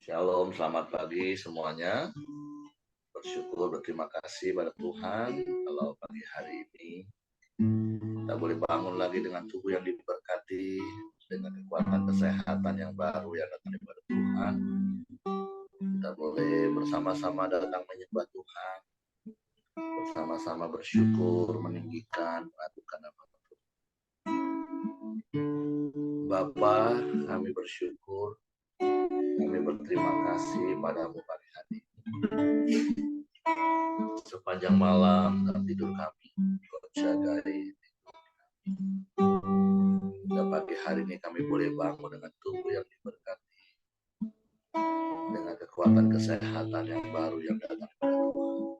Shalom, selamat pagi semuanya. Bersyukur, berterima kasih pada Tuhan kalau pagi hari ini kita boleh bangun lagi dengan tubuh yang diberkati, dengan kekuatan kesehatan yang baru yang datang daripada Tuhan. Kita boleh bersama-sama datang menyembah Tuhan, bersama-sama bersyukur, meninggikan, mengaturkan nama Tuhan. Bapa, kami bersyukur, kami berterima kasih padamu pagi hari ini. Sepanjang malam dan tidur kami, Kau jagai. Hingga pagi hari ini kami boleh bangun dengan tubuh yang diberkati, dengan kekuatan kesehatan yang baru yang datang dari Tuhan.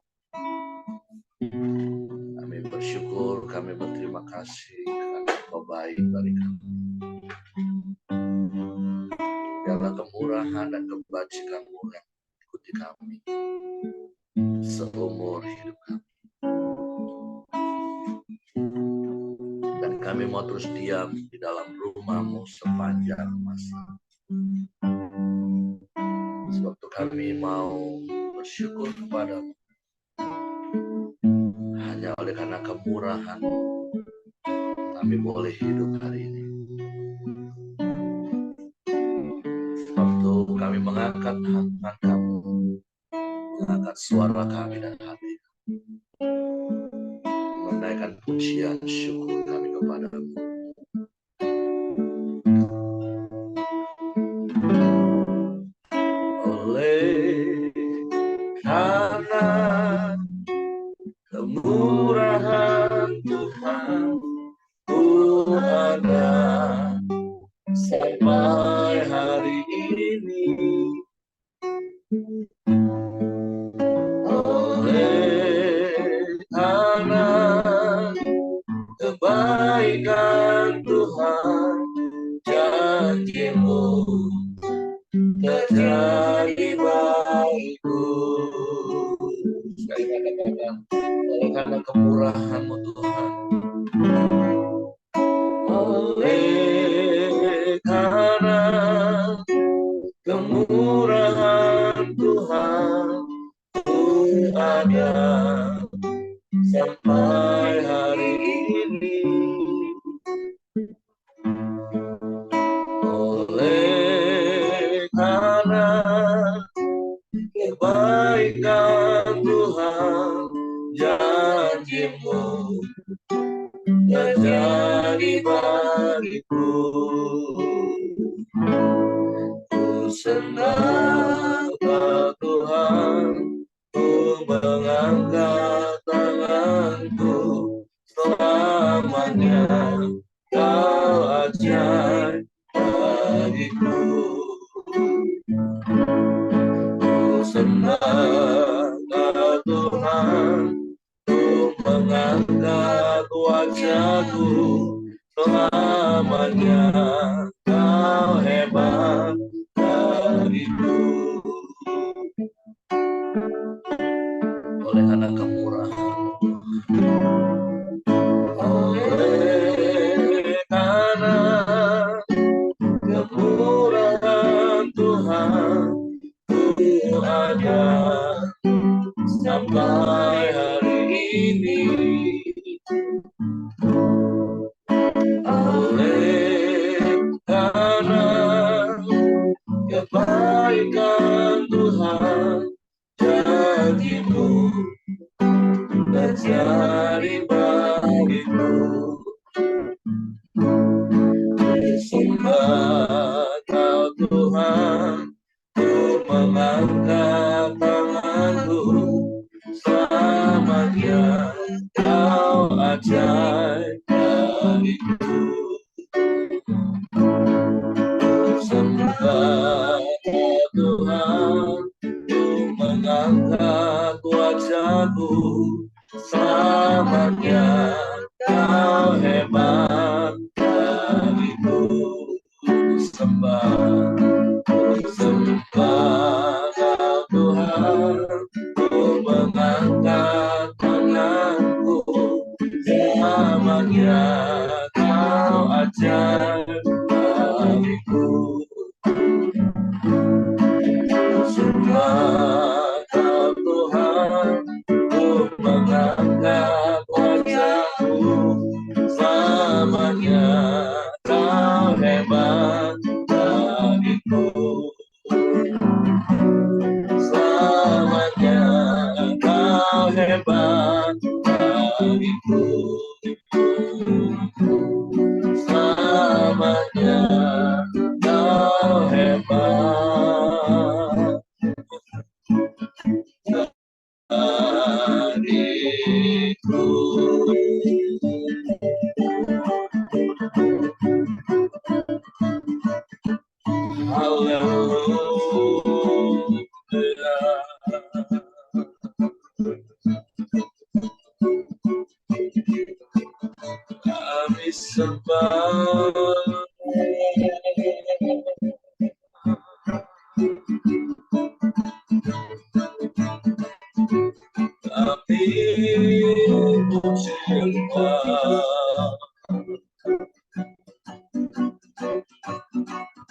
Kami bersyukur, kami berterima kasih karena Kau baik bagi kami. Biarlah kemurahan dan kebajikan-Mu yang ikuti kami seumur hidup kami. Dan kami mau terus diam di dalam rumah-Mu sepanjang masa. Sebab itu kami mau bersyukur kepada-Mu. Hanya oleh karena kemurahan kami boleh hidup hari ini. Sebab itu kami mengangkat tangan kami, mengangkat suara kami dan hati kami, menaikkan pujian syukur kami kepada-Mu. Oleh karena kemurahan Tuhan, ku ada sampai hari ini. Oleh karena kebaikan Tuhan, janji-Mu terjadi bagiku. Sekali katakan, oleh karena kemurahan-Mu Tuhan, oleh karena kemurahan Tuhan, ku ada sampai hari ini. Oleh karena kebaikan Tuhan, janji-Mu terjadi bagiku. Ku senang Tuhan, ku mengangkat tanganku, selamanya Kau ajaib bagiku. Ku senang Tuhan, ku mengangkat wajahku, selamanya Kau hebat bagiku. Oleh karena kemurahan, oleh karena kemurahan Tuhan, ku ada sampai hari ini. Oleh karena kebaikan Tuhan, janji-Mu terjadi bagiku. Sembah Kau Tuhan, ku mengangkat tanganku, selamanya Kau ajaib bagiku. Sembah Tuhan, ku mengangkat wajahku, selamanya Kau hebat bagiku. Sembah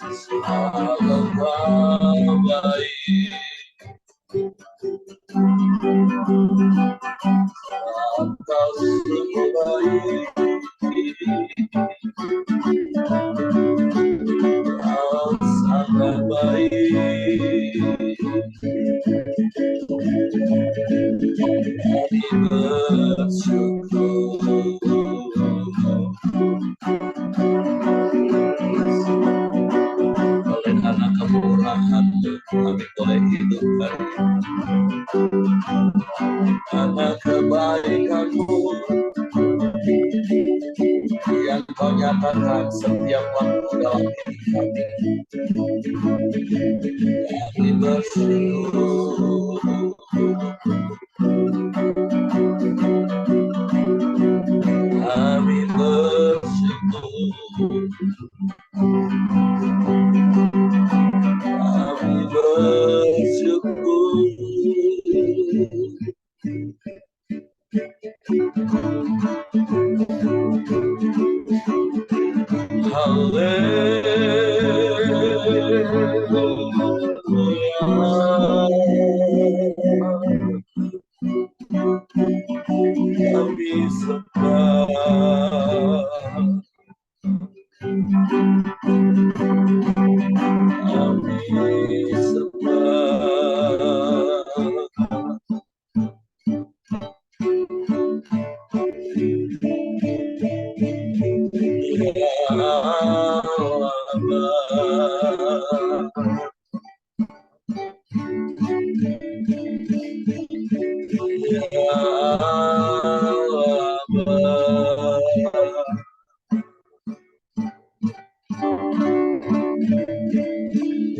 Selalu baik. Engkau sungguh baik. Kau sangat baik. Kami bersyukur oleh karena kemurahan-Mu kami boleh hidup hari ini. Karena kebaikan-Mu yang Kau nyatakan setiap waktu dalam hidup kami. Kami bersyukur. Kami bersyukur. Kami bersyukur. Kami sembah. Kami sembah. Ya Allah.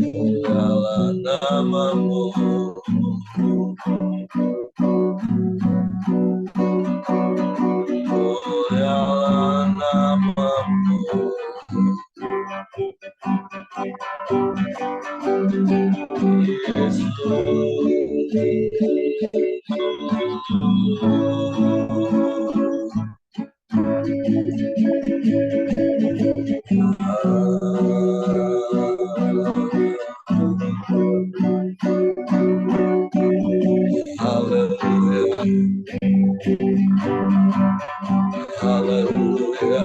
Mulialah nama-Mu. Mulialah nama-Mu. Yesus. Haleluya. Haleluya.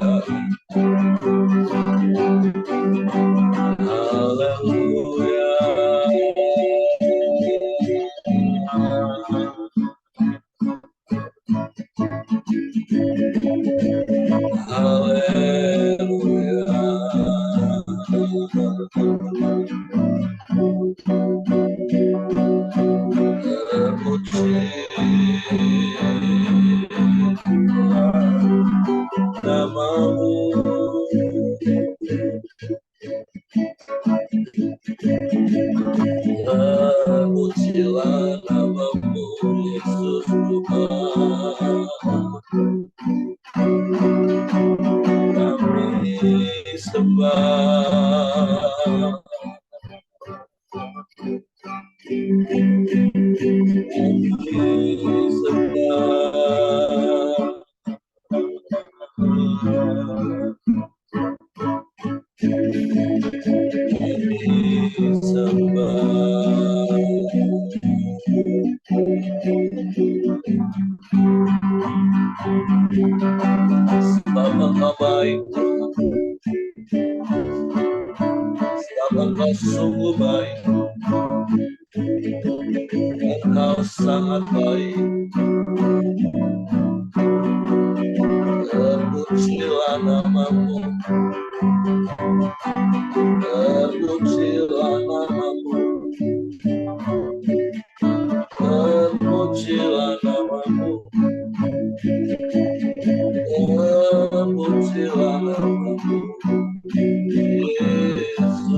Haleluya. Terpujilah nama-Mu, Yesus Tuhan. Kami sembah. Sebab Engkau baik, sebab Engkau sungguh baik, Engkau sangat baik. Terpujilah nama-Mu, terpujilah nama-Mu, terpujilah nama-Mu, terpujilah nama-Mu, Yesus.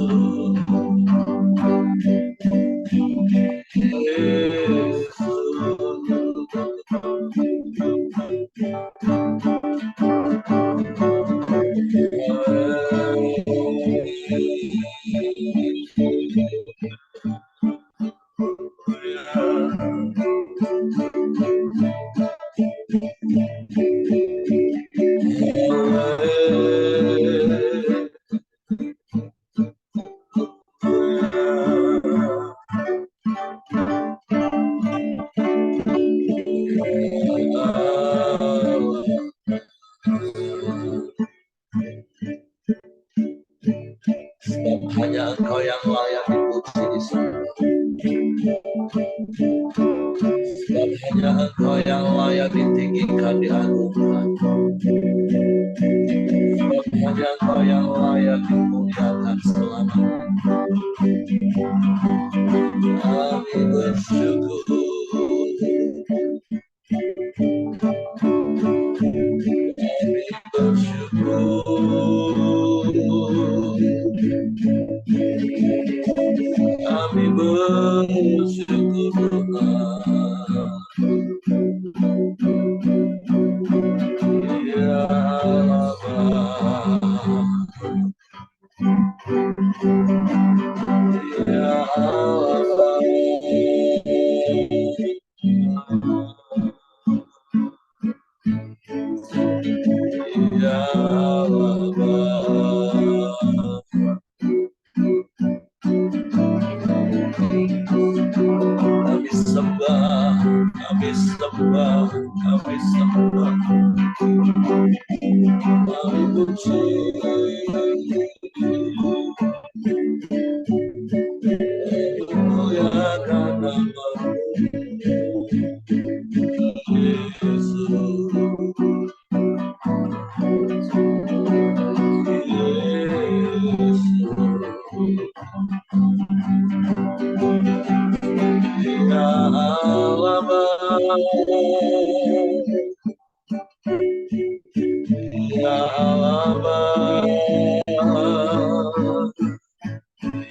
hanya Engkau yang layak dipuji disembah. Sebab hanya Engkau yang layak ditinggikan, diagungkan. Sebab hanya Engkau yang layak dimuliakan selamanya. Kami bersyukur. Kami bersyukur ya kami sembah, kami puji. Muliakan nama-Mu, Yesus. Ya Allah, ya Allah,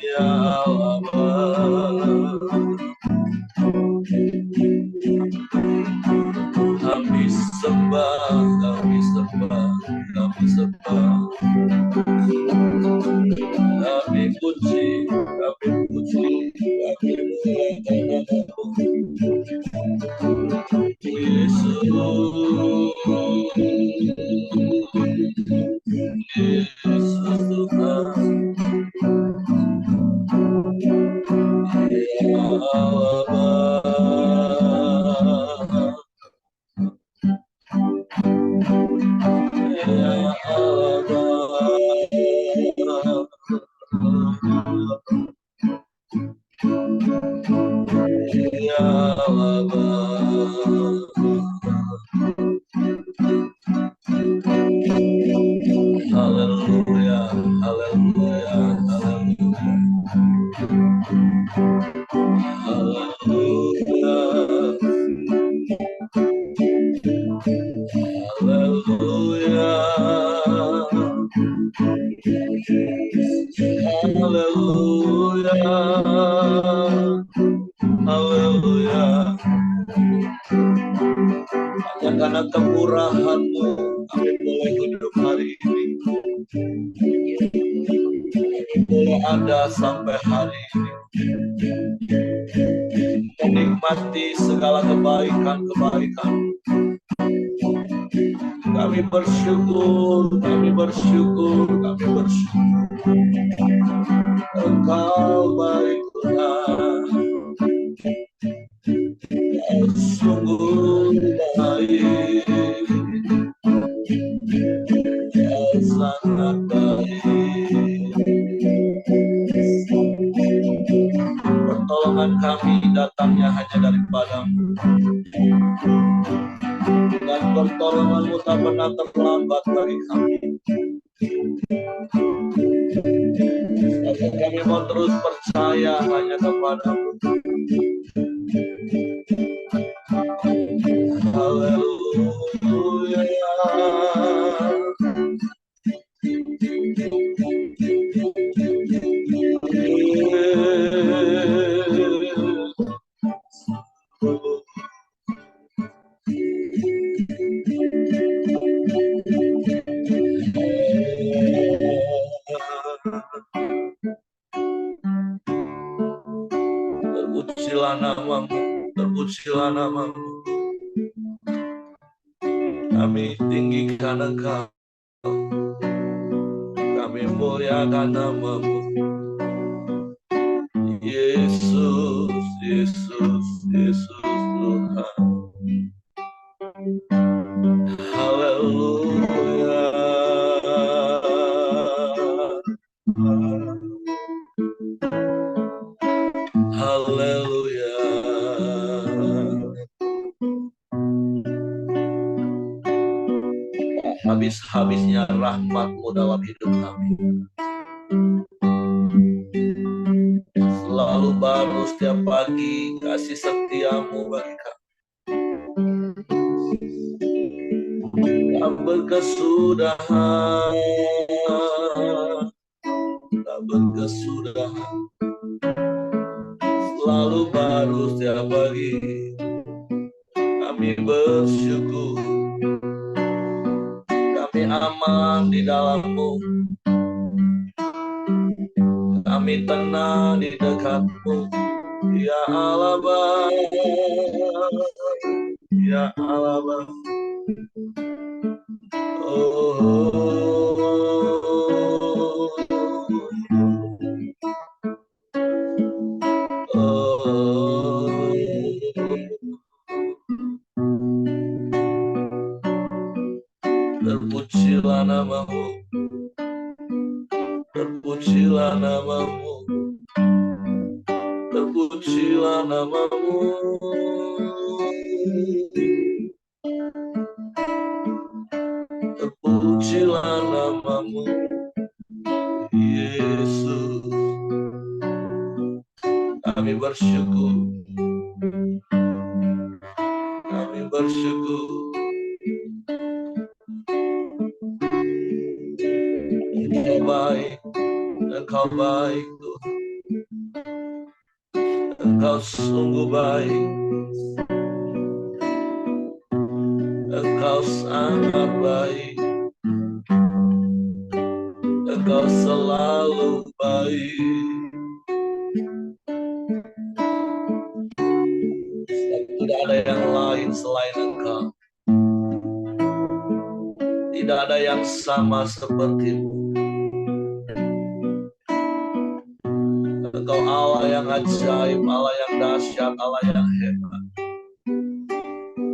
ya Allah, kami sembah, kami sembah, kami sembah, kami puji, kami puji, kami muliakan Yesus, Yesus Tuhan. Ya Allah, ya haleluya, haleluya, haleluya, haleluya, haleluya, haleluya. Hanya karena kemurahan-Mu kami boleh hidup hari ini, boleh ada sampai hari ini, menikmati segala kebaikan-kebaikan. Kami bersyukur, kami bersyukur, kami bersyukur. Engkau baik Tuhan, sungguh baik, sangat baik. Pertolongan kami datangnya hanya daripada-Mu, dan pertolongan-Mu tak pernah terlambat bagi kami. Tapi kami mau terus percaya hanya kepada-Mu. Haleluya. Terpujilah nama-Mu, terpujilah nama-Mu. Kami tinggikan Engkau, kami muliakan nama-Mu. Yesus, Yesus, Yesus Tuhan. Haleluya. habis-habisnya rahmat-Mu dalam hidup kami. Selalu baru setiap pagi kasih setia-Mu bagi kami. Tak berkesudahan, tak berkesudahan. Selalu baru setiap pagi. Kami bersyukur, kami aman di dalam-Mu, kami tenang di dekat-Mu, ya Allah Bapa, ya Allah Bapa. Terpujilah nama-Mu, terpujilah nama-Mu, terpujilah nama-Mu. Terpujilah nama-Mu, Yesus. Kami bersyukur, kami bersyukur. Engkau baik, Engkau baik Tuhan. Engkau sungguh baik, Engkau sangat baik, Engkau selalu baik. Tidak ada yang lain selain Engkau. Tidak ada yang sama seperti-Mu. Engkau Allah yang ajaib, Allah yang dahsyat, Allah yang hebat.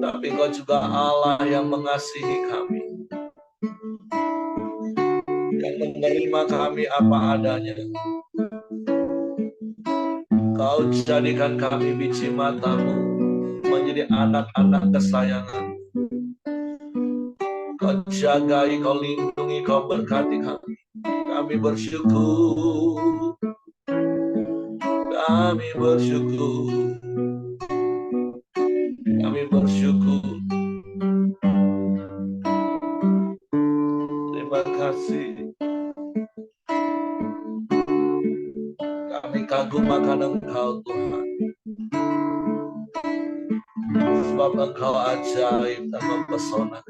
Tapi Engkau juga Allah yang mengasihi kami, yang menerima kami apa adanya. Kau jadikan kami biji mata-Mu, menjadi anak-anak kesayangan. Kau jagai, Kau lindungi, Kau berkati kami. Kami bersyukur, kami bersyukur, kami bersyukur. Terima kasih. Kami kagum akan Engkau Tuhan, sebab Engkau ajaib dan mempesona.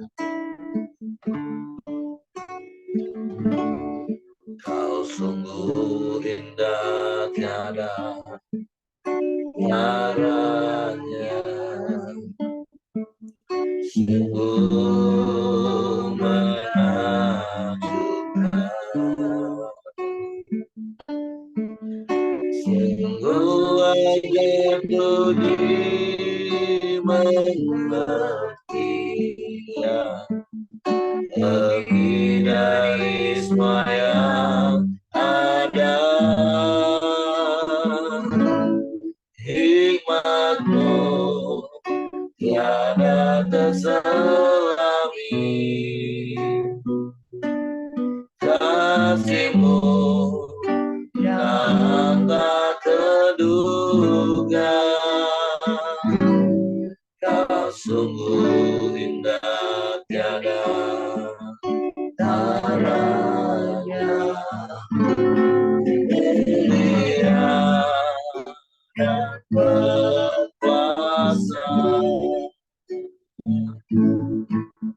Kau sungguh indah, tiada caranya, sungguh menakjubkan, sungguh ajaib dimengerti, ya, lebih dari semua yang ada. Hikmat-Mu tiada terselami, kasih-Mu yang tak terduga. Kau sungguh indah, tiada taranya. Dia yang berkuasa,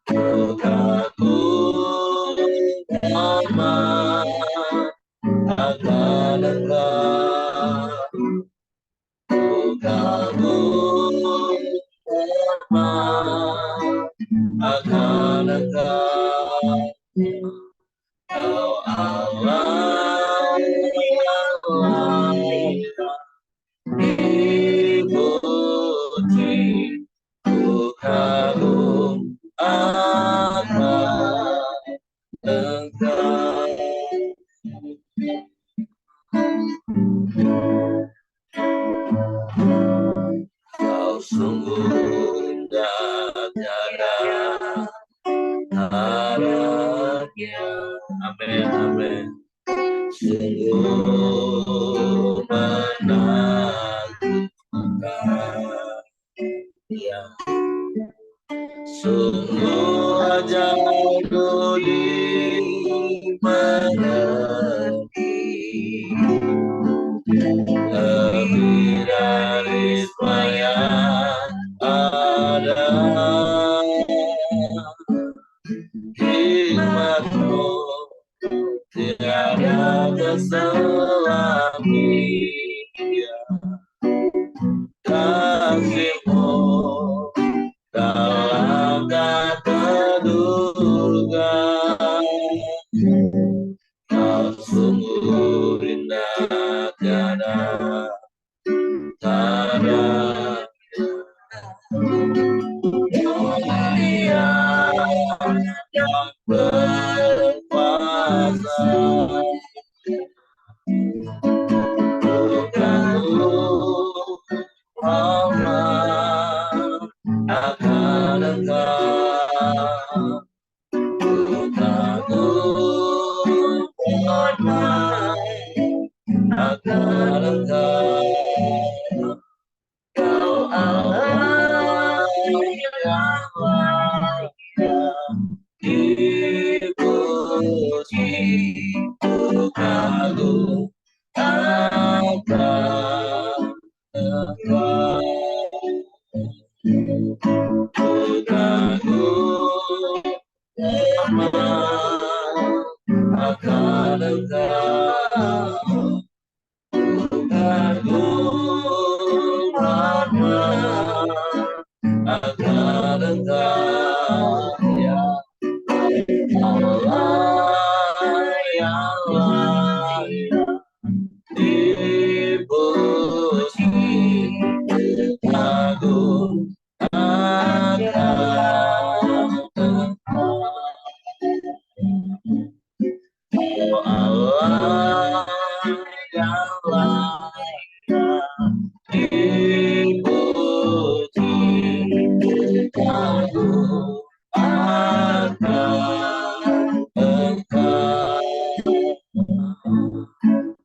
ku kagum amat akan Engkau, ku kagum amat akan Engkau. Kau Allah, Allah dipuji, ku kagum akan Engkau. Kau sungguh indah, tiada tara. amin, amin. Sungguh menakjubkan, ya. Sungguh ajaib dimengerti, lebih dari semua ada. Hikmatmu tiada terselami, kasihmu dalam tak terduga. Kau sungguh indah tiada tara. Dia yang berkuasa, Allah akan Engkau, kagum Allah akan Engkau. Kau Allah yang layak dipuji, kagum akan Engkau, kagum akan Engkau, kagum akan Engkau, ya Allah yang layak dipuji, kagum akan Engkau. Oh Allah yang layak dipuji, kagum akan Engkau.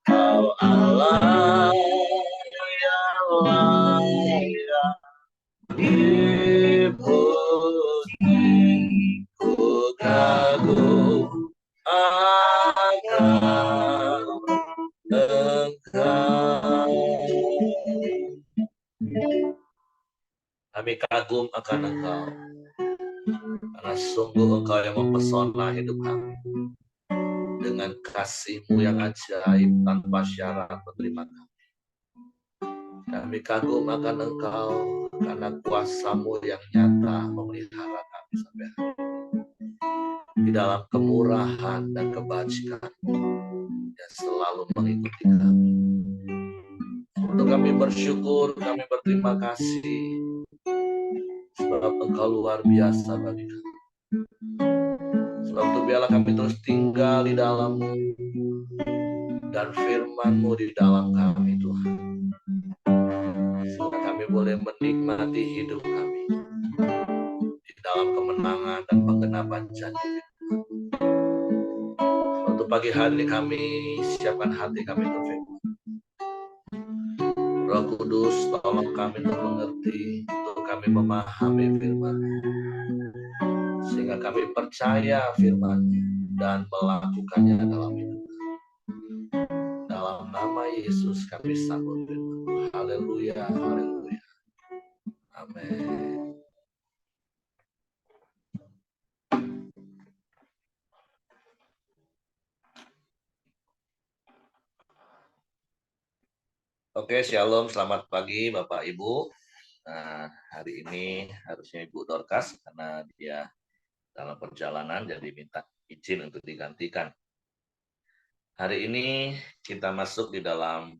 Kau Allah yang layak dipuji, ku kagum akan Engkau. Kami kagum akan Engkau, karena sungguh Engkau yang mempesona hidup kami. Dengan kasih-Mu yang ajaib tanpa syarat menerima kami. Kami kagum akan Engkau karena kuasa-Mu yang nyata memelihara kami sampai hari ini. Di dalam kemurahan dan kebajikan yang selalu mengikuti kami. Untuk kami bersyukur, kami berterima kasih sebab Engkau luar biasa bagi kami. Sebab itu biarlah kami terus tinggal di dalam-Mu dan firman-Mu di dalam kami, Tuhan. Sehingga kami boleh menikmati hidup kami di dalam kemenangan dan penggenapan janji. Untuk pagi hari kami siapkan hati kami untuk firman. Roh Kudus, tolong kami untuk mengerti, untuk kami memahami firman, sehingga kami percaya firman dan melakukannya dalam hidup. Dalam nama Yesus kami sambut firman. Haleluya, haleluya. Amin. Oke, shalom, selamat pagi Bapak Ibu. Nah, hari ini harusnya Ibu Dorcas karena dia dalam perjalanan jadi minta izin untuk digantikan. Hari ini kita masuk di dalam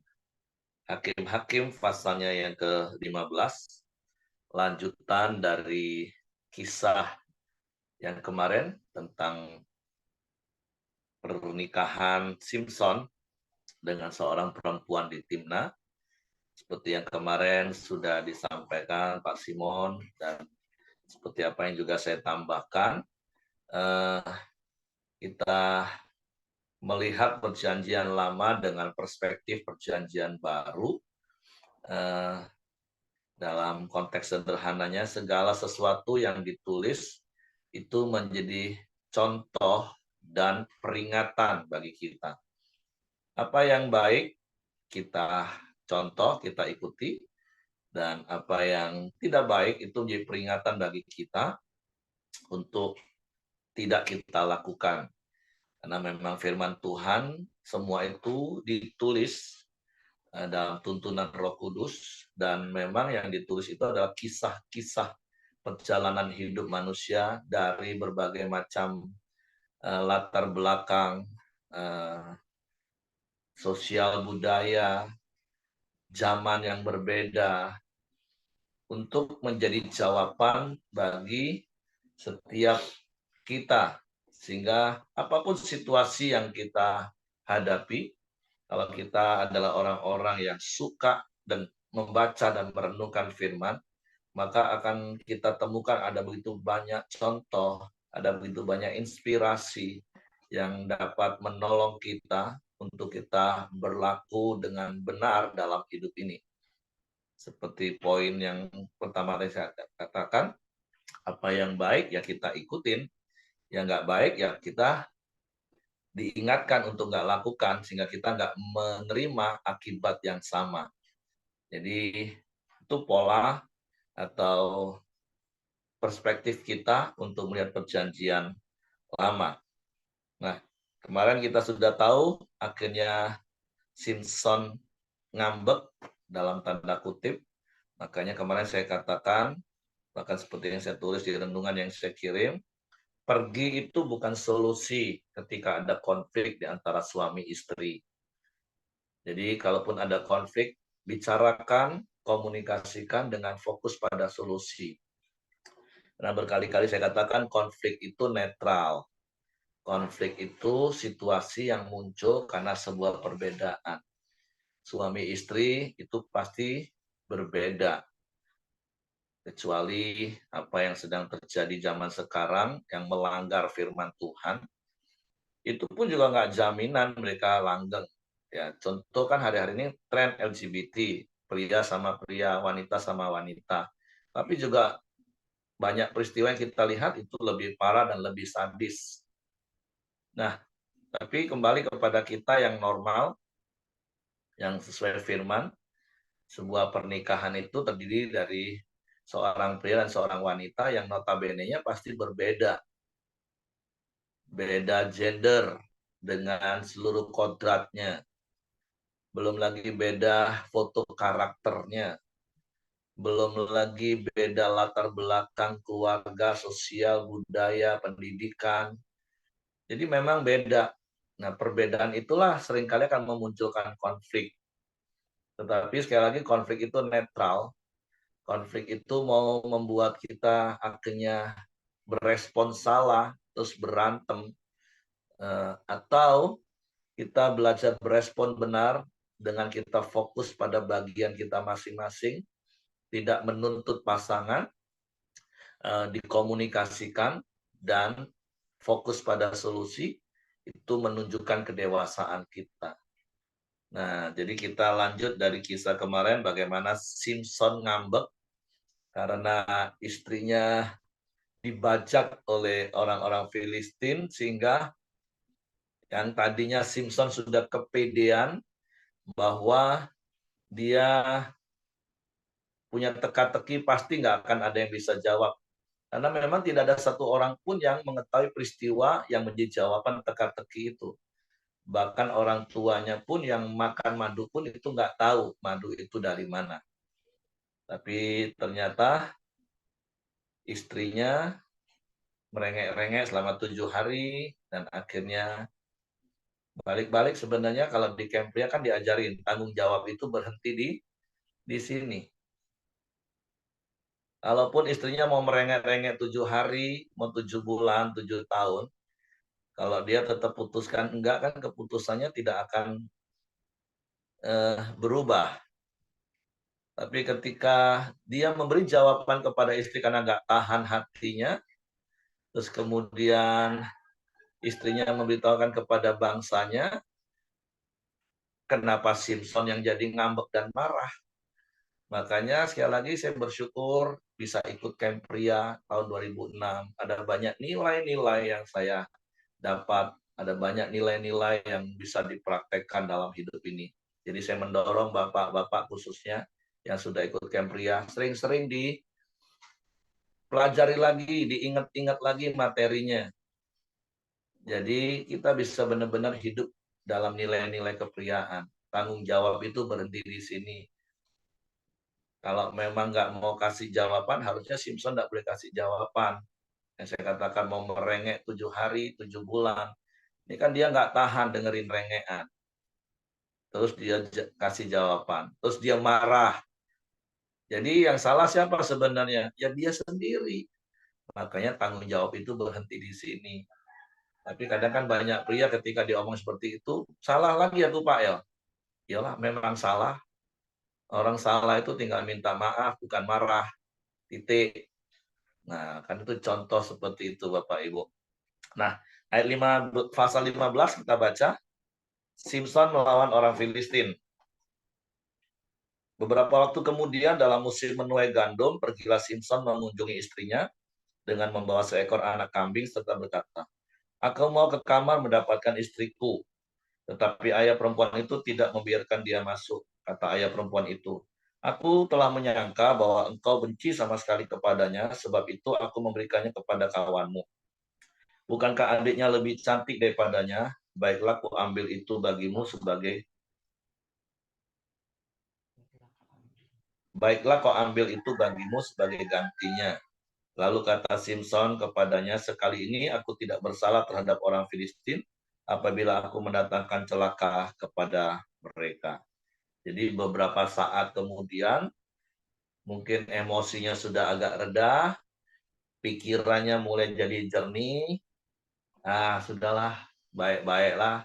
Hakim-Hakim pasalnya yang ke-15, lanjutan dari kisah yang kemarin tentang pernikahan Simpson dengan seorang perempuan di Timna. Seperti yang kemarin sudah disampaikan Pak Simon dan seperti apa yang juga saya tambahkan, kita melihat perjanjian lama dengan perspektif perjanjian baru. Dalam konteks sederhananya, segala sesuatu yang ditulis itu menjadi contoh dan peringatan bagi kita. Apa yang baik kita contoh, kita ikuti, dan apa yang tidak baik itu menjadi peringatan bagi kita untuk tidak kita lakukan. Karena memang firman Tuhan, semua itu ditulis dalam tuntunan Roh Kudus, dan memang yang ditulis itu adalah kisah-kisah perjalanan hidup manusia dari berbagai macam latar belakang sosial budaya, zaman yang berbeda, untuk menjadi jawaban bagi setiap kita. Sehingga apapun situasi yang kita hadapi, kalau kita adalah orang-orang yang suka dan membaca dan merenungkan firman, maka akan kita temukan ada begitu banyak contoh, ada begitu banyak inspirasi yang dapat menolong kita untuk kita berlaku dengan benar dalam hidup ini. Seperti poin yang pertama tadi saya katakan, apa yang baik ya kita ikutin, yang nggak baik ya kita diingatkan untuk nggak lakukan, sehingga kita nggak menerima akibat yang sama. Jadi itu pola atau perspektif kita untuk melihat perjanjian lama. Nah, kemarin kita sudah tahu akhirnya Simpson ngambek dalam tanda kutip. Makanya kemarin saya katakan, bahkan seperti yang saya tulis di renungan yang saya kirim, pergi itu bukan solusi ketika ada konflik di antara suami istri. Jadi kalaupun ada konflik, bicarakan, komunikasikan dengan fokus pada solusi. Karena berkali-kali saya katakan konflik itu netral. Konflik itu situasi yang muncul karena sebuah perbedaan. Suami istri itu pasti berbeda. Kecuali apa yang sedang terjadi zaman sekarang yang melanggar firman Tuhan, itu pun juga nggak jaminan mereka langgeng. Ya, contoh kan hari-hari ini tren LGBT, pria sama pria, wanita sama wanita. Tapi juga banyak peristiwa yang kita lihat itu lebih parah dan lebih sadis. Nah, tapi kembali kepada kita yang normal, yang sesuai firman, sebuah pernikahan itu terdiri dari seorang pria dan seorang wanita yang notabene-nya pasti berbeda. Beda gender dengan seluruh kodratnya. Belum lagi beda foto karakternya. Belum lagi beda latar belakang keluarga, sosial, budaya, pendidikan. Jadi memang beda. Nah, perbedaan itulah seringkali akan memunculkan konflik. Tetapi sekali lagi konflik itu netral. Konflik itu mau membuat kita akhirnya berespon salah, terus berantem. Atau kita belajar berespon benar dengan kita fokus pada bagian kita masing-masing, tidak menuntut pasangan, dikomunikasikan, dan fokus pada solusi, itu menunjukkan kedewasaan kita. Nah, jadi kita lanjut dari kisah kemarin bagaimana Simpson ngambek karena istrinya dibajak oleh orang-orang Filistin, sehingga yang tadinya Simpson sudah kepedean bahwa dia punya teka-teki pasti nggak akan ada yang bisa jawab. Karena memang tidak ada satu orang pun yang mengetahui peristiwa yang menjadi jawaban teka-teki itu. Bahkan orang tuanya pun yang makan madu pun itu nggak tahu madu itu dari mana. Tapi ternyata istrinya merengek-rengek selama 7 hari, dan akhirnya balik-balik. Sebenarnya kalau di camp pria kan diajarin tanggung jawab itu berhenti di sini. Kalaupun istrinya mau merengek-rengek 7 hari, mau 7 bulan, 7 tahun, kalau dia tetap putuskan enggak, kan keputusannya tidak akan berubah. Tapi ketika dia memberi jawaban kepada istri karena nggak tahan hatinya, terus kemudian istrinya memberitahukan kepada bangsanya, kenapa Simpson yang jadi ngambek dan marah. Makanya sekali lagi saya bersyukur bisa ikut camp pria tahun 2006. Ada banyak nilai-nilai yang saya dapat, ada banyak nilai-nilai yang bisa dipraktekkan dalam hidup ini. Jadi saya mendorong bapak-bapak khususnya yang sudah ikut camp pria, sering-sering dipelajari lagi, diingat-ingat lagi materinya. Jadi kita bisa benar-benar hidup dalam nilai-nilai kepriaan. Tanggung jawab itu berhenti di sini. Kalau memang nggak mau kasih jawaban, harusnya Simpson nggak boleh kasih jawaban. Yang saya katakan mau merengek 7 hari, 7 bulan. Ini kan dia nggak tahan dengerin rengekan. Terus dia kasih jawaban. Terus dia marah. Jadi yang salah siapa sebenarnya? Ya dia sendiri. Makanya tanggung jawab itu berhenti di sini. Tapi kadang kan banyak pria ketika diomong seperti itu, salah lagi ya tuh Pak ya. Iyalah memang salah. Orang salah itu tinggal minta maaf, bukan marah. Titik. Nah, kan itu contoh seperti itu Bapak Ibu. Nah, ayat 5 pasal 15 kita baca, Simpson melawan orang Filistin. Beberapa waktu kemudian dalam musim menuai gandum, pergilah Simpson mengunjungi istrinya dengan membawa seekor anak kambing serta berkata, "Aku mau ke kamar mendapatkan istriku." Tetapi ayah perempuan itu tidak membiarkan dia masuk. Kata ayah perempuan itu, "Aku telah menyangka bahwa engkau benci sama sekali kepadanya, sebab itu aku memberikannya kepada kawanmu. Bukankah adiknya lebih cantik daripadanya? Baiklah, aku ambil itu bagimu sebagai Baiklah, kau ambil itu bagimu sebagai gantinya." Lalu kata Simpson kepadanya, "Sekali ini aku tidak bersalah terhadap orang Filistin apabila aku mendatangkan celaka kepada mereka." Jadi beberapa saat kemudian, mungkin emosinya sudah agak reda, pikirannya mulai jadi jernih. Sudahlah, baik-baiklah.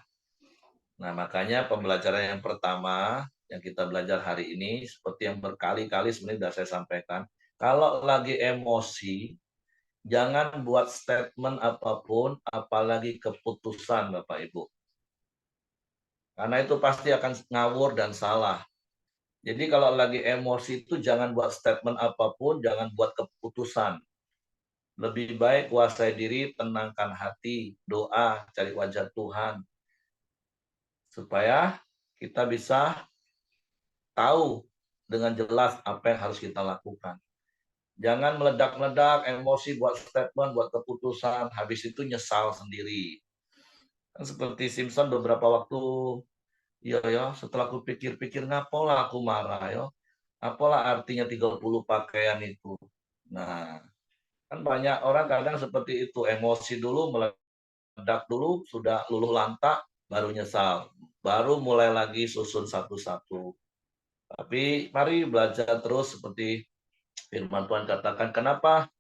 Nah, makanya pembelajaran yang pertama yang kita belajar hari ini, seperti yang berkali-kali sebenarnya sudah saya sampaikan, kalau lagi emosi, jangan buat statement apapun, apalagi keputusan Bapak Ibu. Karena itu pasti akan ngawur dan salah. Jadi kalau lagi emosi itu jangan buat statement apapun, jangan buat keputusan. Lebih baik kuasai diri, tenangkan hati, doa, cari wajah Tuhan. Supaya kita bisa tahu dengan jelas apa yang harus kita lakukan. Jangan meledak-meledak, emosi, buat statement, buat keputusan, habis itu nyesal sendiri. Kan seperti Simpson beberapa waktu, ya, setelah aku pikir-pikir, ngapalah aku marah, ya. Apalah artinya 30 pakaian itu. Nah, kan banyak orang kadang seperti itu, emosi dulu, meledak dulu, sudah luluh lantak, baru nyesal. Baru mulai lagi susun satu-satu. Tapi mari belajar terus seperti firman Tuhan katakan, kenapa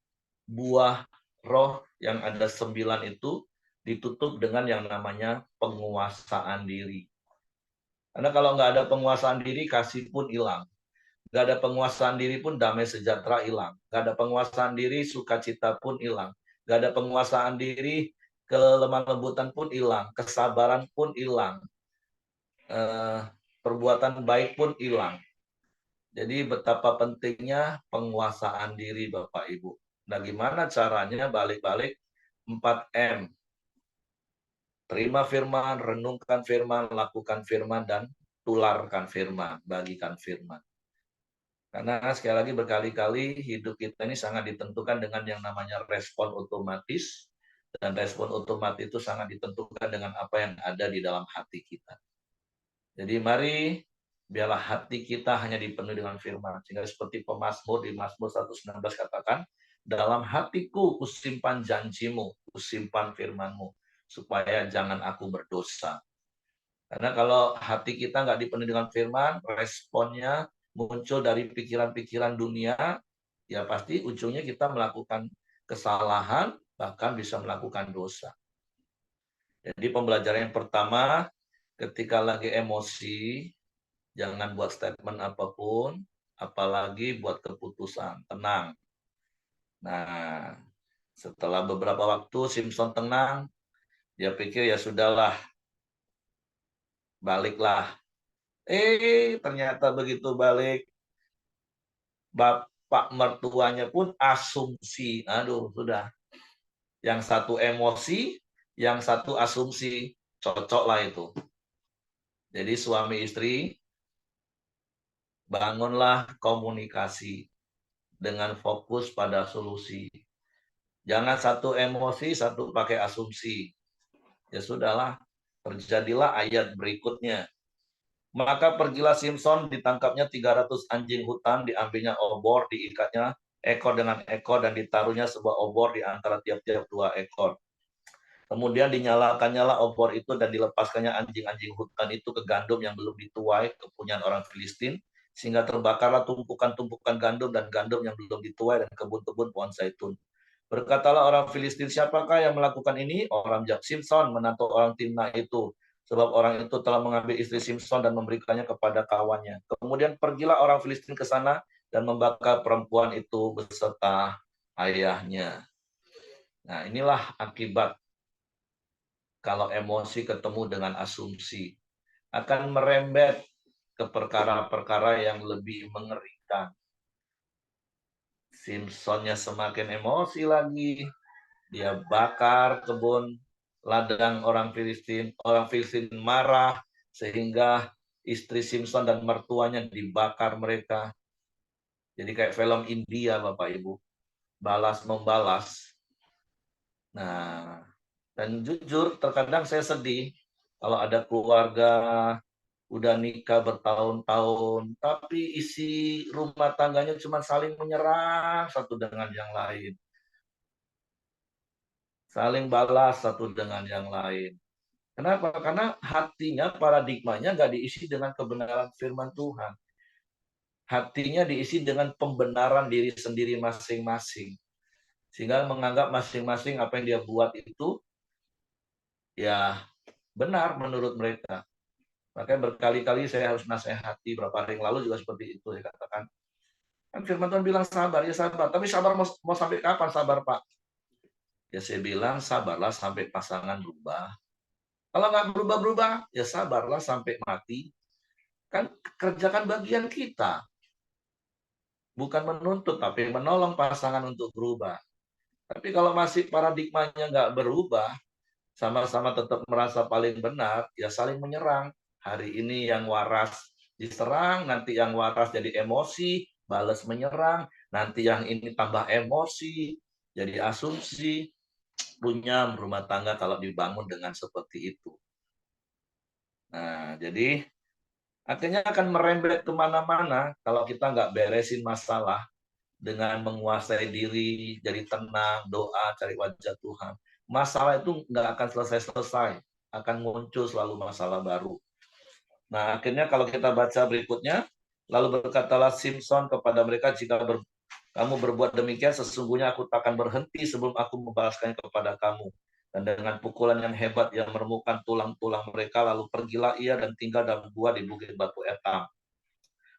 buah roh yang ada 9 itu ditutup dengan yang namanya penguasaan diri. Karena kalau nggak ada penguasaan diri, kasih pun hilang. Nggak ada penguasaan diri pun damai sejahtera hilang. Nggak ada penguasaan diri, sukacita pun hilang. Nggak ada penguasaan diri, kelemah lembutan pun hilang. Kesabaran pun hilang. Perbuatan baik pun hilang. Jadi betapa pentingnya penguasaan diri Bapak Ibu. Nah gimana caranya balik-balik 4M. Terima firman, renungkan firman, lakukan firman, dan tularkan firman, bagikan firman. Karena sekali lagi berkali-kali hidup kita ini sangat ditentukan dengan yang namanya respon otomatis. Dan respon otomatis itu sangat ditentukan dengan apa yang ada di dalam hati kita. Jadi mari biarlah hati kita hanya dipenuhi dengan firman. Sehingga seperti pemazmur di Mazmur 119 katakan, dalam hatiku kusimpan janjimu, kusimpan firmanmu, supaya jangan aku berdosa. Karena kalau hati kita nggak dipenuhi dengan firman, responnya muncul dari pikiran-pikiran dunia, ya pasti ujungnya kita melakukan kesalahan, bahkan bisa melakukan dosa. Jadi pembelajaran yang pertama, ketika lagi emosi, jangan buat statement apapun, apalagi buat keputusan. Tenang. Nah, setelah beberapa waktu Simpson tenang, Dia pikir ya sudahlah, baliklah. Ternyata begitu balik, bapak mertuanya pun asumsi. Aduh, sudah. Yang satu emosi, yang satu asumsi. Cocok lah itu. Jadi suami istri, bangunlah komunikasi dengan fokus pada solusi. Jangan satu emosi, satu pakai asumsi. Ya sudahlah, terjadilah ayat berikutnya. Maka pergilah Simpson, ditangkapnya 300 anjing hutan, diambilnya obor, diikatnya ekor dengan ekor, dan ditaruhnya sebuah obor di antara tiap-tiap 2 ekor. Kemudian dinyalakannya obor itu dan dilepaskannya anjing-anjing hutan itu ke gandum yang belum dituai, kepunyaan orang Filistin, sehingga terbakarlah tumpukan-tumpukan gandum dan gandum yang belum dituai dan kebun-kebun pohon zaitun. Berkatalah orang Filistin, siapakah yang melakukan ini? Orang jawab, Simpson, menantu orang Timna itu. Sebab orang itu telah mengambil istri Simpson dan memberikannya kepada kawannya. Kemudian pergilah orang Filistin ke sana dan membakar perempuan itu beserta ayahnya. Nah, inilah akibat kalau emosi ketemu dengan asumsi. Akan merembet ke perkara-perkara yang lebih mengerikan. Simpsonnya semakin emosi lagi, dia bakar kebun ladang orang Filistin marah sehingga istri Simpson dan mertuanya dibakar mereka. Jadi kayak film India, Bapak Ibu, balas membalas. Nah, dan jujur terkadang saya sedih kalau ada keluarga udah nikah bertahun-tahun tapi isi rumah tangganya cuma saling menyerang satu dengan yang lain. Saling balas satu dengan yang lain. Kenapa? Karena hatinya, paradigmanya nggak diisi dengan kebenaran firman Tuhan. Hatinya diisi dengan pembenaran diri sendiri masing-masing. Sehingga menganggap masing-masing apa yang dia buat itu ya benar menurut mereka. Makanya berkali-kali saya harus nasihati, beberapa hari yang lalu juga seperti itu. Saya katakan, kan firman Tuhan bilang sabar, ya sabar. Tapi sabar mau sampai kapan sabar, Pak? Ya saya bilang sabarlah sampai pasangan berubah. Kalau nggak berubah-berubah, ya sabarlah sampai mati. Kan kerjakan bagian kita. Bukan menuntut, tapi menolong pasangan untuk berubah. Tapi kalau masih paradigmanya nggak berubah, sama-sama tetap merasa paling benar, ya saling menyerang. Hari ini yang waras diserang, nanti yang waras jadi emosi, balas menyerang, nanti yang ini tambah emosi, jadi asumsi. Punya rumah tangga kalau dibangun dengan seperti itu. Nah, jadi akhirnya akan merembet kemana-mana kalau kita nggak beresin masalah dengan menguasai diri, jadi tenang, doa, cari wajah Tuhan. Masalah itu nggak akan selesai-selesai, akan muncul selalu masalah baru. Nah, akhirnya kalau kita baca berikutnya, lalu berkatalah Simpson kepada mereka, jika kamu berbuat demikian, sesungguhnya aku takkan berhenti sebelum aku membalaskannya kepada kamu. Dan dengan pukulan yang hebat yang meremukkan tulang-tulang mereka, lalu pergilah ia dan tinggal dalam gua di bukit batu Etam.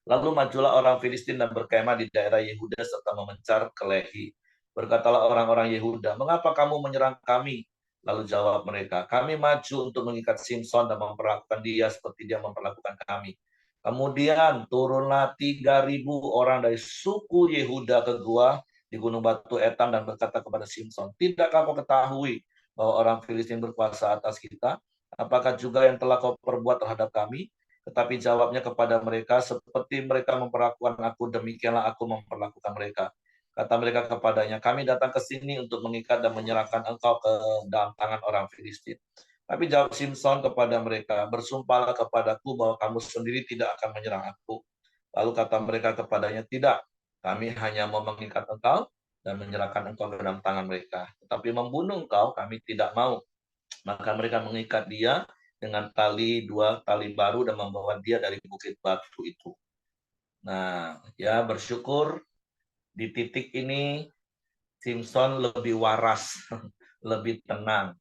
Lalu majulah orang Filistin dan berkemah di daerah Yehuda serta memencar ke Lehi. Berkatalah orang-orang Yehuda, mengapa kamu menyerang kami? Lalu jawab mereka, kami maju untuk mengikat Simpson dan memperlakukan dia seperti dia memperlakukan kami. Kemudian turunlah 3.000 orang dari suku Yehuda ke gua di Gunung Batu Etam dan berkata kepada Simpson, tidakkah kau ketahui bahwa orang Filistin berkuasa atas kita? Apakah juga yang telah kau perbuat terhadap kami? Tetapi jawabnya kepada mereka, seperti mereka memperlakukan aku, demikianlah aku memperlakukan mereka. Kata mereka kepadanya, kami datang ke sini untuk mengikat dan menyerahkan engkau ke dalam tangan orang Filistin. Tapi jawab Simpson kepada mereka, bersumpahlah kepadaku bahwa kamu sendiri tidak akan menyerang aku. Lalu kata mereka kepadanya, tidak, kami hanya mau mengikat engkau dan menyerahkan engkau ke dalam tangan mereka. Tetapi membunuh engkau kami tidak mau. Maka mereka mengikat dia dengan dua tali baru dan membawa dia dari bukit batu itu. Nah, ya bersyukur di titik ini Simpson lebih waras, lebih tenang.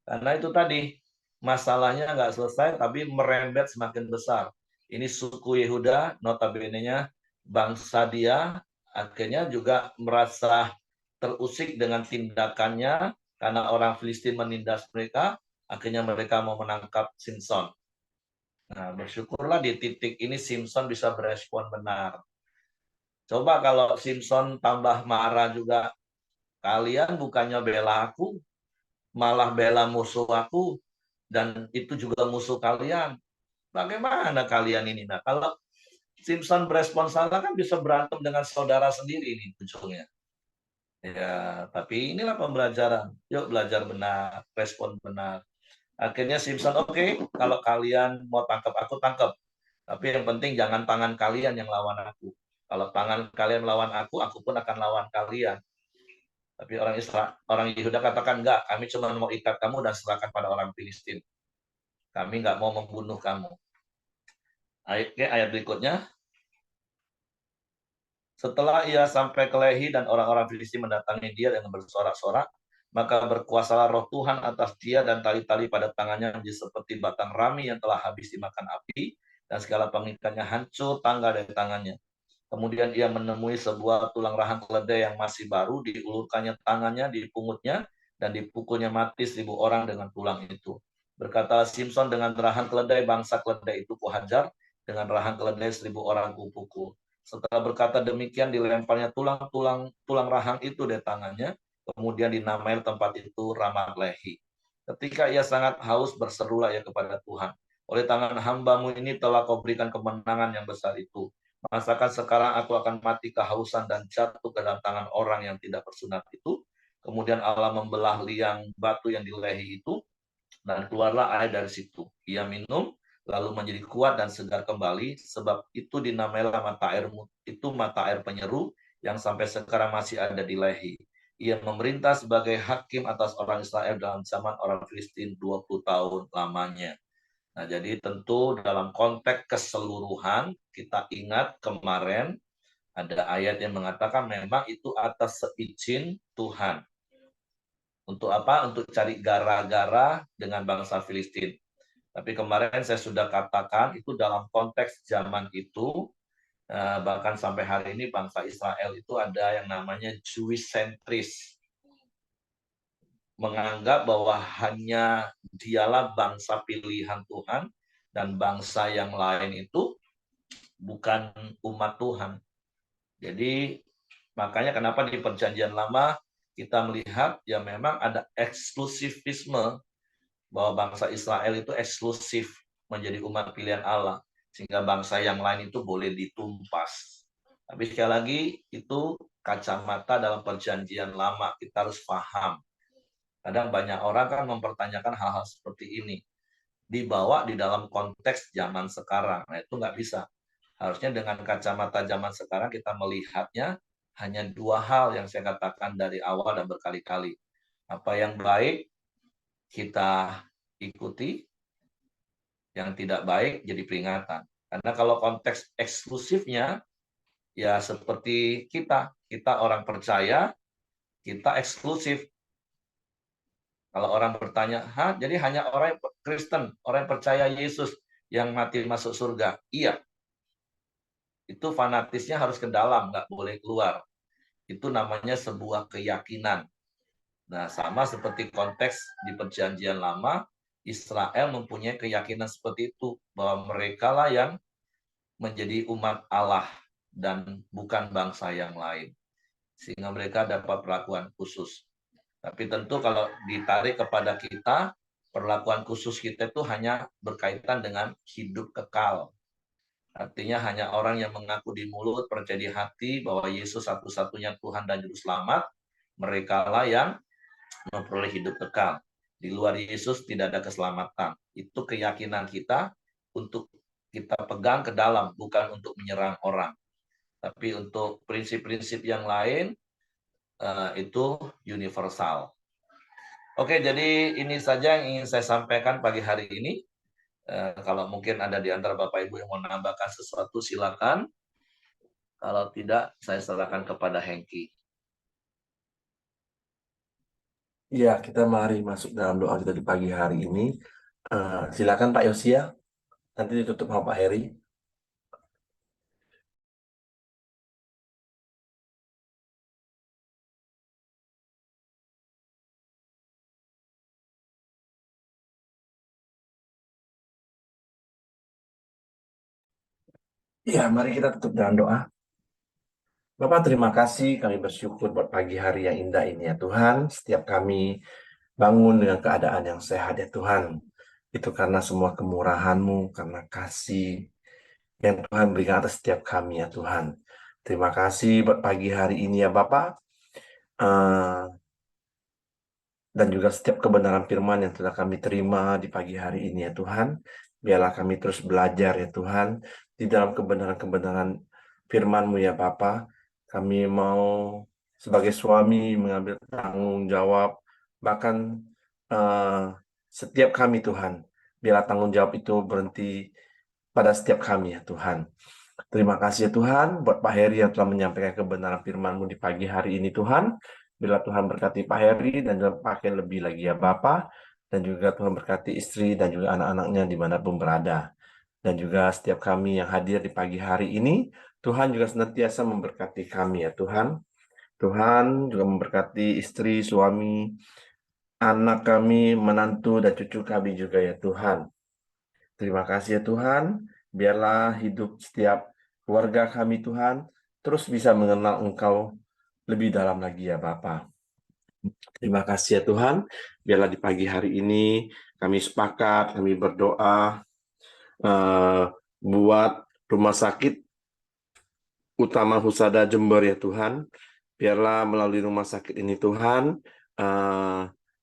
Karena itu tadi, masalahnya nggak selesai, tapi merembet semakin besar. Ini suku Yehuda, notabene-nya bangsa dia, akhirnya juga merasa terusik dengan tindakannya, karena orang Filistin menindas mereka, Akhirnya mereka mau menangkap Simpson. Nah, bersyukurlah di titik ini Simpson bisa berespon benar. Coba kalau Simpson tambah marah juga, kalian bukannya bela aku, malah bela musuh aku, dan itu juga musuh kalian. Bagaimana kalian ini? Nah, kalau Simpson berespon salah kan bisa berantem dengan saudara sendiri ini ujungnya. Ya, tapi inilah pembelajaran. Yuk belajar benar, respon benar. Akhirnya Simpson, oke, kalau kalian mau tangkap aku, tangkap. Tapi yang penting jangan tangan kalian yang lawan aku. Kalau tangan kalian melawan aku pun akan lawan kalian. Tapi orang Yehuda katakan, enggak, kami cuma mau ikat kamu dan serahkan pada orang Filistin. Kami nggak mau membunuh kamu. Ayat berikutnya. Setelah ia sampai ke Lehi dan orang-orang Filistin mendatangi dia dengan bersorak-sorak, maka berkuasalah roh Tuhan atas dia dan tali-tali pada tangannya menjadi seperti batang rami yang telah habis dimakan api, dan segala pengikatnya hancur tangga dari tangannya. Kemudian ia menemui sebuah tulang rahang keledai yang masih baru, diulurkannya tangannya, dipungutnya, dan dipukulnya mati 1.000 orang dengan tulang itu. Berkata Simpson, dengan rahang keledai bangsa keledai itu kuhajar, dengan rahang keledai 1.000 orang kupukul. Setelah berkata demikian, dilemparnya tulang rahang itu dari tangannya, kemudian dinamai tempat itu Ramat Lehi. Ketika ia sangat haus, berserulah ia kepada Tuhan, oleh tangan hambamu ini telah kau berikan kemenangan yang besar itu. Masakan sekarang aku akan mati kehausan dan jatuh ke dalam tangan orang yang tidak bersunat itu. Kemudian Allah membelah liang batu yang di Lehi itu, dan keluarlah air dari situ. Ia minum, lalu menjadi kuat dan segar kembali, sebab itu dinamailah mata air penyeru yang sampai sekarang masih ada di Lehi. Ia memerintah sebagai hakim atas orang Israel dalam zaman orang Filistin 20 tahun lamanya. Nah, jadi tentu dalam konteks keseluruhan, kita ingat kemarin ada ayat yang mengatakan memang itu atas seizin Tuhan. Untuk apa? Untuk cari gara-gara dengan bangsa Filistin. Tapi kemarin saya sudah katakan itu dalam konteks zaman itu, bahkan sampai hari ini bangsa Israel itu ada yang namanya Jewish centris. Menganggap bahwa hanya dialah bangsa pilihan Tuhan dan bangsa yang lain itu bukan umat Tuhan. Jadi makanya kenapa di Perjanjian Lama kita melihat ya memang ada eksklusivisme bahwa bangsa Israel itu eksklusif menjadi umat pilihan Allah sehingga bangsa yang lain itu boleh ditumpas. Tapi sekali lagi itu kacamata dalam Perjanjian Lama, kita harus paham. Kadang banyak orang kan mempertanyakan hal-hal seperti ini dibawa di dalam konteks zaman sekarang. Nah, itu nggak bisa. Harusnya dengan kacamata zaman sekarang kita melihatnya hanya dua hal yang saya katakan dari awal dan berkali-kali. Apa yang baik kita ikuti, yang tidak baik jadi peringatan. Karena kalau konteks eksklusifnya, ya seperti kita orang percaya, kita eksklusif. Kalau orang bertanya, jadi hanya orang Kristen, orang yang percaya Yesus yang mati masuk surga? Iya, itu fanatisnya harus ke dalam, nggak boleh keluar. Itu namanya sebuah keyakinan. Nah, sama seperti konteks di Perjanjian Lama, Israel mempunyai keyakinan seperti itu, bahwa mereka lah yang menjadi umat Allah dan bukan bangsa yang lain. Sehingga mereka dapat perlakuan khusus. Tapi tentu kalau ditarik kepada kita, perlakuan khusus kita itu hanya berkaitan dengan hidup kekal. Artinya hanya orang yang mengaku di mulut, percaya di hati bahwa Yesus satu-satunya Tuhan dan Juru Selamat, mereka lah yang memperoleh hidup kekal. Di luar Yesus tidak ada keselamatan. Itu keyakinan kita untuk kita pegang ke dalam, bukan untuk menyerang orang. Tapi untuk prinsip-prinsip yang lain, itu universal. Oke, jadi ini saja yang ingin saya sampaikan pagi hari ini. Kalau mungkin ada di antara Bapak Ibu yang mau menambahkan sesuatu, silakan. Kalau tidak, saya serahkan kepada Hengki. Ya, kita mari masuk dalam doa kita di pagi hari ini. Silakan Pak Yosia, nanti ditutup sama Pak Heri. Ya, mari kita tutup dengan doa. Bapak, terima kasih. Kami bersyukur buat pagi hari yang indah ini ya Tuhan. Setiap kami bangun dengan keadaan yang sehat ya Tuhan. Itu karena semua kemurahan-Mu, karena kasih yang Tuhan berikan atas setiap kami ya Tuhan. Terima kasih buat pagi hari ini ya Bapak. Eh, dan juga setiap kebenaran firman yang telah kami terima di pagi hari ini ya Tuhan. Biarlah kami terus belajar ya Tuhan di dalam kebenaran-kebenaran firman-Mu ya Bapa. Kami mau sebagai suami mengambil tanggung jawab, bahkan eh, setiap kami Tuhan. Biarlah tanggung jawab itu berhenti pada setiap kami ya Tuhan. Terima kasih ya Tuhan buat Pak Heri yang telah menyampaikan kebenaran firman-Mu di pagi hari ini Tuhan. Bila Tuhan berkati Pak Heri dan juga pakai lebih lagi ya Bapak. Dan juga Tuhan berkati istri dan juga anak-anaknya dimanapun berada. Dan juga setiap kami yang hadir di pagi hari ini, Tuhan juga senantiasa memberkati kami ya Tuhan. Tuhan juga memberkati istri, suami, anak kami, menantu, dan cucu kami juga ya Tuhan. Terima kasih ya Tuhan, biarlah hidup setiap keluarga kami Tuhan terus bisa mengenal Engkau lebih dalam lagi ya Bapa. Terima kasih ya Tuhan, biarlah di pagi hari ini kami sepakat, kami berdoa buat rumah sakit utama Husada Jember ya Tuhan. Biarlah melalui rumah sakit ini Tuhan, eh,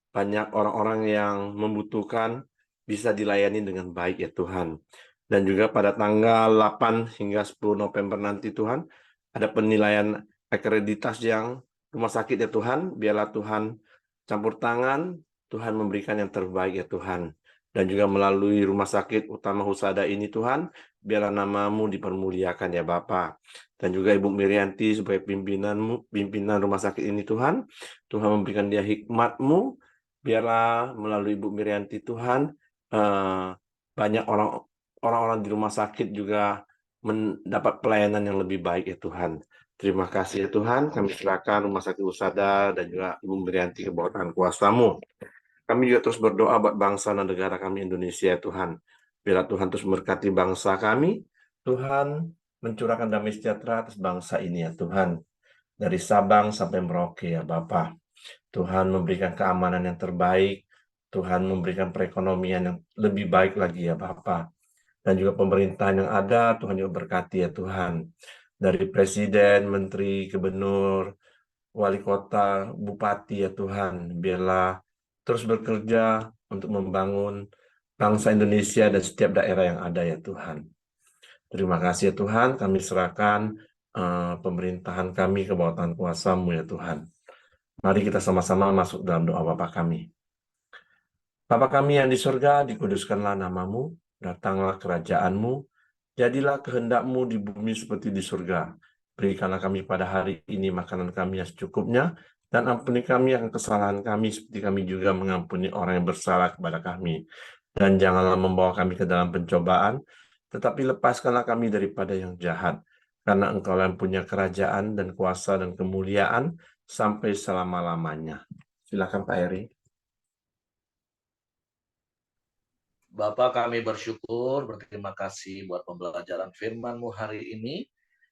banyak orang-orang yang membutuhkan bisa dilayani dengan baik ya Tuhan. Dan juga pada tanggal 8 hingga 10 November nanti Tuhan, ada penilaian akreditas yang rumah sakit ya Tuhan. Biarlah Tuhan campur tangan, Tuhan memberikan yang terbaik ya Tuhan. Dan juga melalui rumah sakit utama Husada ini Tuhan, biarlah nama-Mu dipermuliakan ya Bapa. Dan juga Ibu Mirianti sebagai pimpinan rumah sakit ini Tuhan. Tuhan memberikan dia hikmat-Mu. Biarlah melalui Ibu Mirianti Tuhan, banyak orang-orang di rumah sakit juga mendapat pelayanan yang lebih baik ya Tuhan. Terima kasih ya Tuhan, kami serahkan Rumah Sakit Husada dan juga Ibu Mirianti ke bawah tangan kuasa-Mu. Kami juga terus berdoa buat bangsa dan negara kami Indonesia ya Tuhan. Biarlah Tuhan terus memberkati bangsa kami. Tuhan mencurahkan damai sejahtera atas bangsa ini ya Tuhan. Dari Sabang sampai Merauke ya Bapa. Tuhan memberikan keamanan yang terbaik. Tuhan memberikan perekonomian yang lebih baik lagi ya Bapa. Dan juga pemerintahan yang ada, Tuhan juga berkati ya Tuhan. Dari Presiden, Menteri, Gubernur, Wali Kota, Bupati ya Tuhan. Biarlah terus bekerja untuk membangun bangsa Indonesia dan setiap daerah yang ada ya Tuhan. Terima kasih ya Tuhan, kami serahkan pemerintahan kami ke bawah tangan kuasa-Mu ya Tuhan. Mari kita sama-sama masuk dalam doa Bapa kami. Bapa kami yang di surga, dikuduskanlah nama-Mu, datanglah kerajaan-Mu, jadilah kehendak-Mu di bumi seperti di surga. Berikanlah kami pada hari ini makanan kami yang secukupnya, dan ampuni kami akan kesalahan kami seperti kami juga mengampuni orang yang bersalah kepada kami. Dan janganlah membawa kami ke dalam pencobaan, tetapi lepaskanlah kami daripada yang jahat. Karena Engkau yang punya kerajaan dan kuasa dan kemuliaan sampai selama-lamanya. Silakan Pak Eri. Bapak, kami bersyukur, berterima kasih buat pembelajaran firman-Mu hari ini.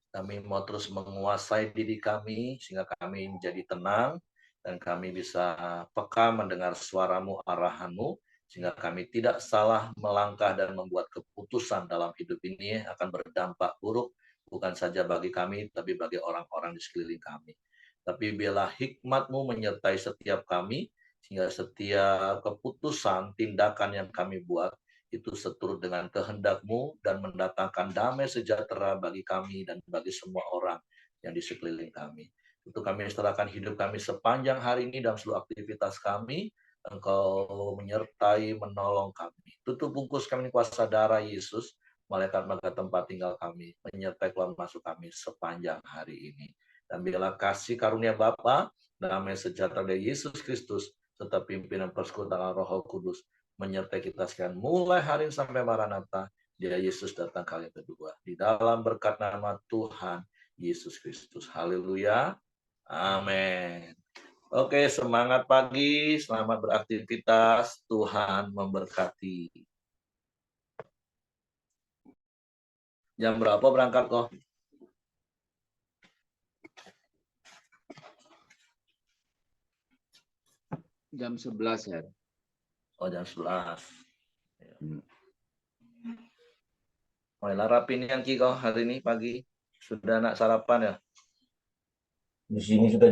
Kami mau terus menguasai diri kami, sehingga kami menjadi tenang, dan kami bisa peka mendengar suara-Mu, arahan-Mu, sehingga kami tidak salah melangkah dan membuat keputusan dalam hidup ini akan berdampak buruk, bukan saja bagi kami, tapi bagi orang-orang di sekeliling kami. Tapi bila hikmat-Mu menyertai setiap kami, sehingga setiap keputusan, tindakan yang kami buat, itu seturut dengan kehendak-Mu dan mendatangkan damai sejahtera bagi kami dan bagi semua orang yang di sekeliling kami. Untuk kami serahkan hidup kami sepanjang hari ini dalam seluruh aktivitas kami. Engkau menyertai, menolong kami. Tutup bungkus kami kuasa darah Yesus, malaikat maka tempat tinggal kami, menyertai keluar masuk kami sepanjang hari ini. Dan bila kasih karunia Bapa, damai sejahtera dari Yesus Kristus, serta pimpinan persekutuan Roh Kudus, menyertai kita sekalian mulai hari ini sampai Maranatha, dia Yesus datang kali kedua. Di dalam berkat nama Tuhan Yesus Kristus. Haleluya. Amin. Oke, semangat pagi, selamat beraktivitas. Tuhan memberkati. Jam berapa berangkat kok? Jam 11 ya. Oh, jam 11. Hmm. Mulai rapin yang kok hari ini pagi. Sudah nak sarapan ya? Di sini sudah